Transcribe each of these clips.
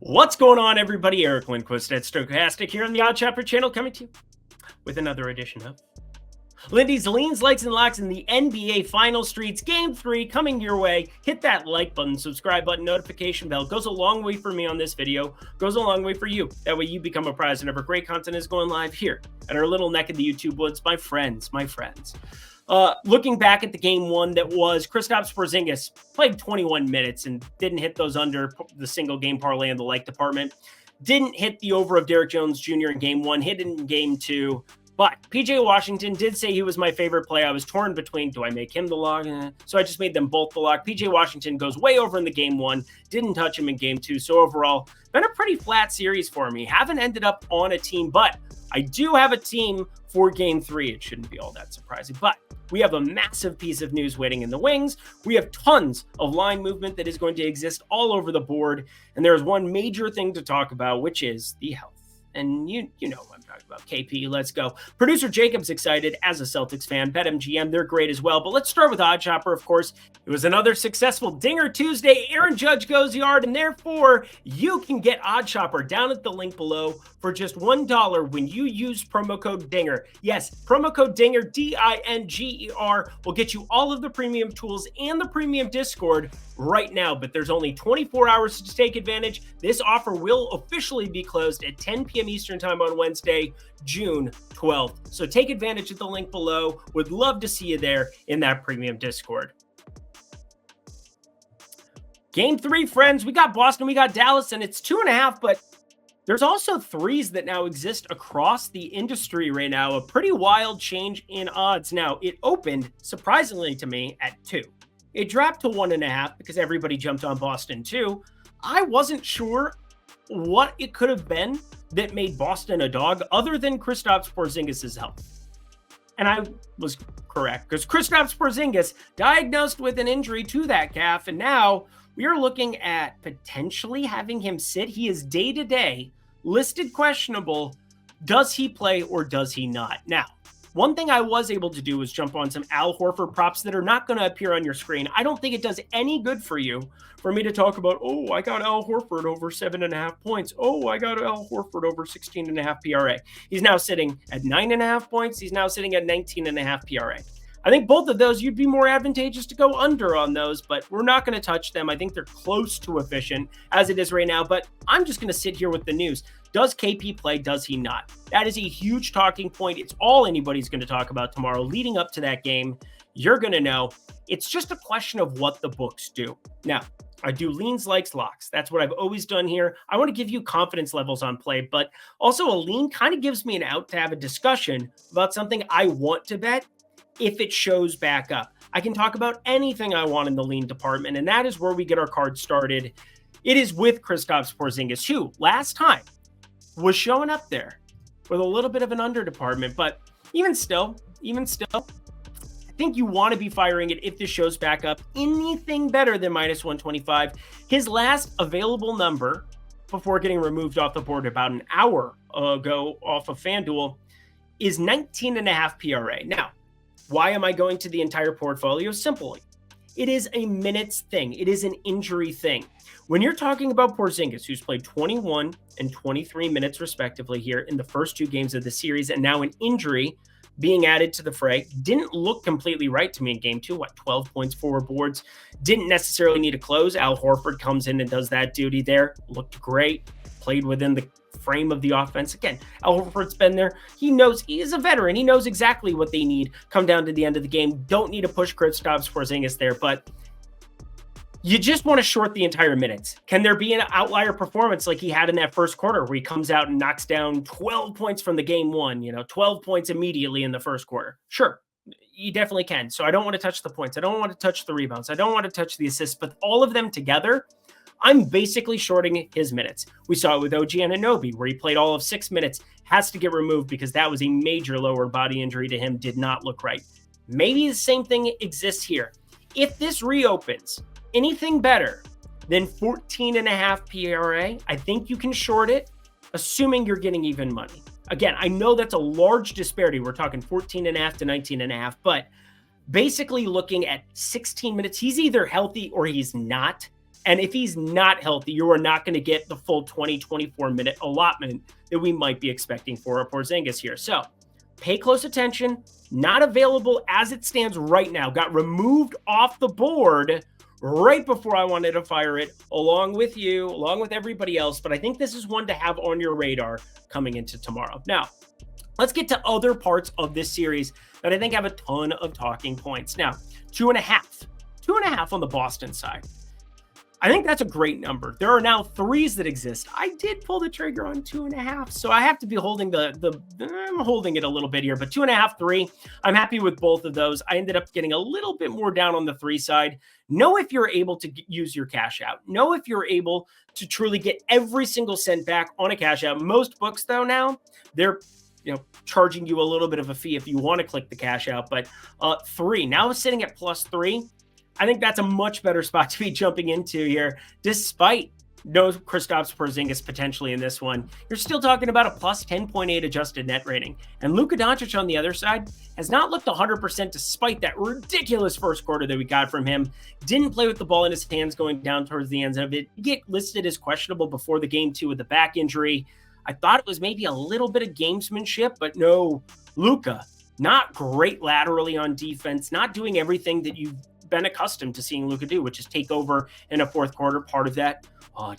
What's going on, everybody? Eric Lindquist at Stochastic here on the Odd Chapter channel, coming to you with another edition of Lindy's Leans, Likes, and Locks in the NBA Final Streets Game 3 coming your way. Hit that like button, subscribe button, notification bell. Goes a long way for me on this video. Goes a long way for you. That way you become apprised whenever great content is going live here at our little neck of the YouTube woods. My friends. Looking back at the game one that was Kristaps Porzingis played 21 minutes and didn't hit those under the single game parlay in the like department. Didn't hit the over of Derrick Jones Jr. in game one, hit it in game two. But PJ Washington did say he was my favorite play. I was torn between, do I make him the lock? So I just made them both the lock. PJ Washington goes way over in the game one. Didn't touch him in game two. So overall, been a pretty flat series for me. Haven't ended up on a team, but I do have a team for game three. It shouldn't be all that surprising, but we have a massive piece of news waiting in the wings. We have tons of line movement that is going to exist all over the board. And there's one major thing to talk about, which is the health. And you know what I'm talking about. KP, let's go. Producer Jacob's excited as a Celtics fan. BetMGM, they're great as well. But let's start with Odd Chopper, of course. It was another successful Dinger Tuesday. Aaron Judge goes yard, and therefore you can get Odd Chopper down at the link below for just $1 when you use promo code DINGER. Yes, promo code DINGER, DINGER, will get you all of the premium tools and the premium Discord right now, but there's only 24 hours to take advantage. This offer will officially be closed at 10 p.m. Eastern time on Wednesday, June 12th. So take advantage of the link below. Would love to see you there in that premium Discord. Game three, friends. We got Boston, we got Dallas, and it's 2.5, but there's also threes that now exist across the industry right now. A pretty wild change in odds. Now, it opened, surprisingly to me, at 2. It dropped to 1.5 because everybody jumped on Boston too. I wasn't sure what it could have been that made Boston a dog other than Kristaps Porzingis' health. And I was correct because Kristaps Porzingis diagnosed with an injury to that calf, and now we are looking at potentially having him sit. He is day-to-day listed questionable. Does he play or does he not? Now, one thing I was able to do was jump on some Al Horford props that are not going to appear on your screen. I don't think it does any good for you for me to talk about, oh, I got Al Horford over 7.5 points. Oh, I got Al Horford over 16.5 PRA. He's now sitting at 9.5 points. He's now sitting at 19.5 PRA. I think both of those, you'd be more advantageous to go under on those, but we're not going to touch them. I think they're close to efficient as it is right now, but I'm just going to sit here with the news. Does KP play? Does he not? That is a huge talking point. It's all anybody's going to talk about tomorrow leading up to that game. You're going to know. It's just a question of what the books do. Now, I do leans, likes, locks. That's what I've always done here. I want to give you confidence levels on play, but also a lean kind of gives me an out to have a discussion about something I want to bet if it shows back up. I can talk about anything I want in the lean department, and that is where we get our card started. It is with Kristaps Porzingis, who last time was showing up there with a little bit of an under department, but even still, I think you want to be firing it if this shows back up. Anything better than minus 125. His last available number before getting removed off the board about an hour ago off of FanDuel is 19.5 PRA. Now, why am I going to the entire portfolio? Simply, it is a minutes thing. It is an injury thing. When you're talking about Porzingis, who's played 21 and 23 minutes respectively here in the first two games of the series, and now an injury being added to the fray, didn't look completely right to me in game two. 12 points, 4 boards. Didn't necessarily need a close. Al Horford comes in and does that duty there. Looked great. Played within the frame of the offense. Again, Al Horford's been there. He knows, he is a veteran. He knows exactly what they need come down to the end of the game. Don't need to push Kristaps Porzingis there, but you just want to short the entire minutes. Can there be an outlier performance like he had in that first quarter where he comes out and knocks down 12 points from the game one, 12 points immediately in the first quarter? Sure, you definitely can. So I don't want to touch the points. I don't want to touch the rebounds. I don't want to touch the assists, but all of them together, I'm basically shorting his minutes. We saw it with OG Anunoby, where he played all of 6 minutes, has to get removed because that was a major lower body injury to him, did not look right. Maybe the same thing exists here. If this reopens, anything better than 14.5 PRA, I think you can short it, assuming you're getting even money. Again, I know that's a large disparity. We're talking 14.5 to 19.5, but basically looking at 16 minutes, he's either healthy or he's not. And if he's not healthy, you are not going to get the full 20, 24-minute allotment that we might be expecting for a Porzingis here. So pay close attention. Not available as it stands right now. Got removed off the board right before I wanted to fire it, along with you, along with everybody else. But I think this is one to have on your radar coming into tomorrow. Now, let's get to other parts of this series that I think have a ton of talking points. Now, 2.5 on the Boston side. I think that's a great number. There are now threes that exist. I did pull the trigger on 2.5, so I have to be holding I'm holding it a little bit here, but 2.5, 3. I'm happy with both of those. I ended up getting a little bit more down on the 3 side. Know if you're able to use your cash out. Know if you're able to truly get every single cent back on a cash out. Most books, though, now they're charging you a little bit of a fee if you want to click the cash out. But 3 now sitting at +3. I think that's a much better spot to be jumping into here, despite no Kristaps Porzingis potentially in this one. You're still talking about a +10.8 adjusted net rating. And Luka Doncic on the other side has not looked 100% despite that ridiculous first quarter that we got from him. Didn't play with the ball in his hands going down towards the ends of it. Get listed as questionable before the game 2 with the back injury. I thought it was maybe a little bit of gamesmanship, but no, Luka, not great laterally on defense, not doing everything that you've been accustomed to seeing Luka do, which is take over in a fourth quarter. Part of that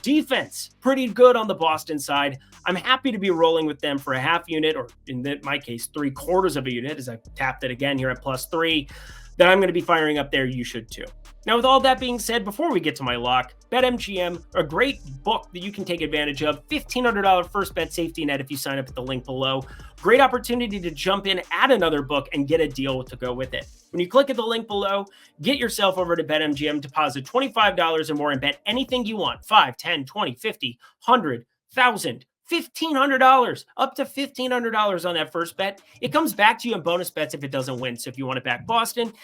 defense, pretty good on the Boston side. I'm happy to be rolling with them for a half unit, or in my case, 3/4 of a unit, as I tapped it again here at +3. That I'm going to be firing up there. You should too. Now, with all that being said, before we get to my lock, BetMGM, a great book that you can take advantage of. $1,500 first bet safety net if you sign up at the link below. Great opportunity to jump in, add another book, and get a deal to go with it. When you click at the link below, get yourself over to BetMGM, deposit $25 or more, and bet anything you want. 5, 10, 20, 50, 100, 1,000. $1,500, up to $1,500 on that first bet. It comes back to you in bonus bets if it doesn't win. So if you want to back Boston,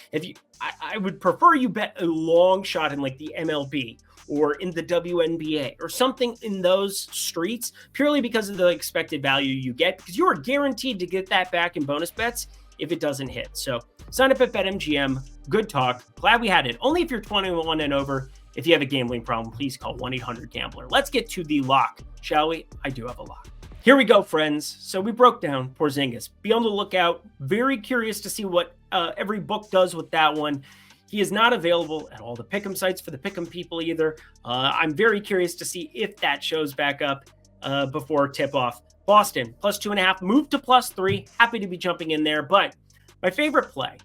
I would prefer you bet a long shot in like the MLB or in the WNBA or something in those streets, purely because of the expected value you get, because you are guaranteed to get that back in bonus bets if it doesn't hit. So sign up at BetMGM. Good talk. Glad we had it. Only if you're 21 and over. If you have a gambling problem, please call 1-800-GAMBLER. Let's get to the lock, shall we? I do have a lock. Here we go, friends. So we broke down Porzingis. Be on the lookout. Very curious to see what every book does with that one. He is not available at all the pick'em sites for the pick'em people either. I'm very curious to see if that shows back up before tip-off. Boston, +2.5, moved to +3. Happy to be jumping in there. But my favorite play,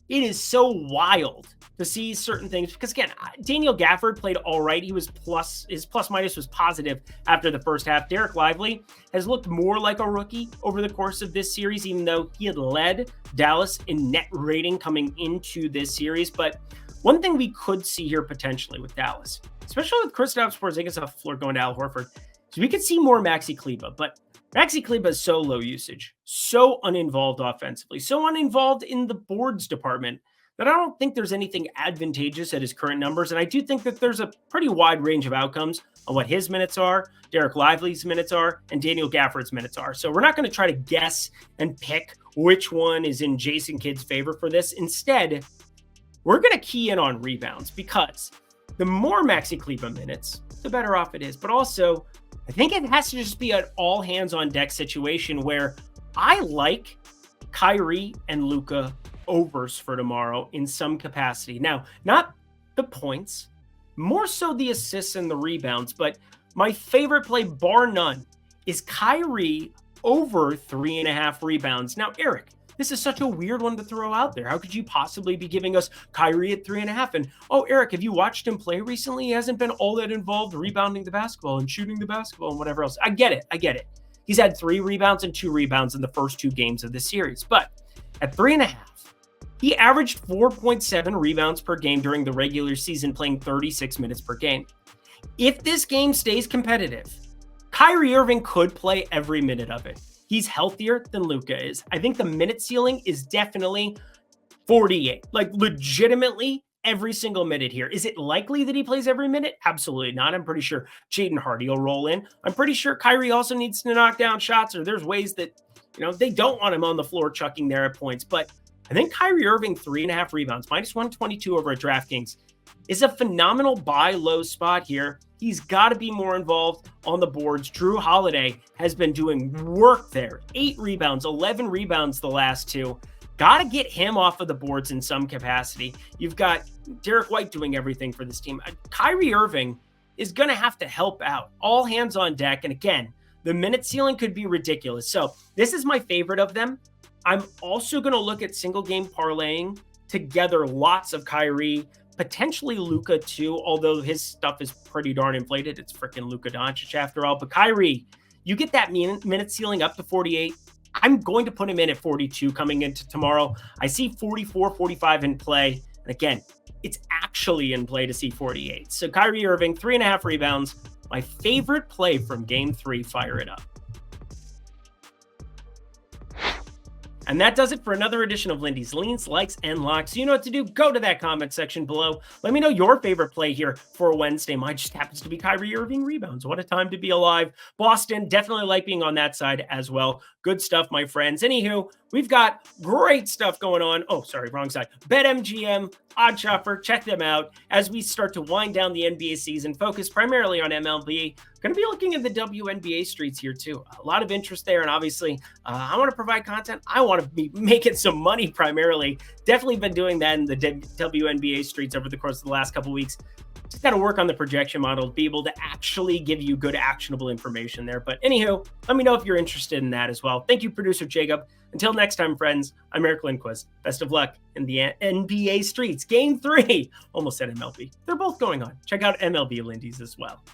it is so wild to see certain things, because again, Daniel Gafford played all right. His plus minus was positive after the first half. Derek Lively has looked more like a rookie over the course of this series, even though he had led Dallas in net rating coming into this series. But one thing we could see here potentially with Dallas, especially with Kristaps Porzingis off the floor going to Al Horford, is we could see more Maxi Kleber. But Maxi Kleber is so low usage, so uninvolved offensively, so uninvolved in the boards department, that I don't think there's anything advantageous at his current numbers. And I do think that there's a pretty wide range of outcomes on what his minutes are, Derek Lively's minutes are, and Daniel Gafford's minutes are. So we're not going to try to guess and pick which one is in Jason Kidd's favor for this. Instead, we're going to key in on rebounds, because the more Maxi Kleber minutes, the better off it is. But also, I think it has to just be an all hands on deck situation where I like Kyrie and Luka overs for tomorrow in some capacity. Now, not the points, more so the assists and the rebounds, but my favorite play, bar none, is Kyrie over 3.5 rebounds. Now, Eric, this is such a weird one to throw out there. How could you possibly be giving us Kyrie at 3.5? And, oh, Eric, have you watched him play recently? He hasn't been all that involved rebounding the basketball and shooting the basketball and whatever else. I get it. He's had 3 rebounds and 2 rebounds in the first 2 games of this series. But at 3.5, he averaged 4.7 rebounds per game during the regular season, playing 36 minutes per game. If this game stays competitive, Kyrie Irving could play every minute of it. He's healthier than Luka is. I think the minute ceiling is definitely 48. Like, legitimately, every single minute here. Is it likely that he plays every minute? Absolutely not. I'm pretty sure Jaden Hardy will roll in. I'm pretty sure Kyrie also needs to knock down shots, or there's ways that, they don't want him on the floor chucking there at points. But I think Kyrie Irving, 3.5 rebounds, -122 over at DraftKings, is a phenomenal buy low spot here. He's got to be more involved on the boards. Drew Holiday has been doing work there. 8 rebounds, 11 rebounds the last 2. Got to get him off of the boards in some capacity. You've got Derek White doing everything for this team. Kyrie Irving is going to have to help out. All hands on deck. And again, the minute ceiling could be ridiculous. So this is my favorite of them. I'm also going to look at single game parlaying together lots of Kyrie, potentially Luka too, although his stuff is pretty darn inflated. It's freaking Luka Doncic after all. But Kyrie, you get that minute ceiling up to 48. I'm going to put him in at 42 coming into tomorrow. I see 44, 45 in play. And again, it's actually in play to see 48. So Kyrie Irving, 3.5 rebounds. My favorite play from game 3. Fire it up. And that does it for another edition of Lindy's Leans, Likes, and Locks. You know what to do. Go to that comment section below. Let me know your favorite play here for a Wednesday. Mine just happens to be Kyrie Irving rebounds. What a time to be alive. Boston, definitely like being on that side as well. Good stuff, my friends. Anywho, we've got great stuff going on. Oh, sorry, wrong side. BetMGM, Odd Chopper, check them out as we start to wind down the NBA season, focus primarily on MLB. Going to be looking at the WNBA streets here too. A lot of interest there, and obviously I want to provide content. I want to be making some money primarily. Definitely been doing that in the WNBA streets over the course of the last couple of weeks. Just got to work on the projection model to be able to actually give you good actionable information there. But anywho, let me know if you're interested in that as well. Thank you, producer Jacob. Until next time, friends, I'm Eric Lindquist. Best of luck in the NBA streets. Game 3. Almost said MLB. They're both going on. Check out MLB Lindy's as well.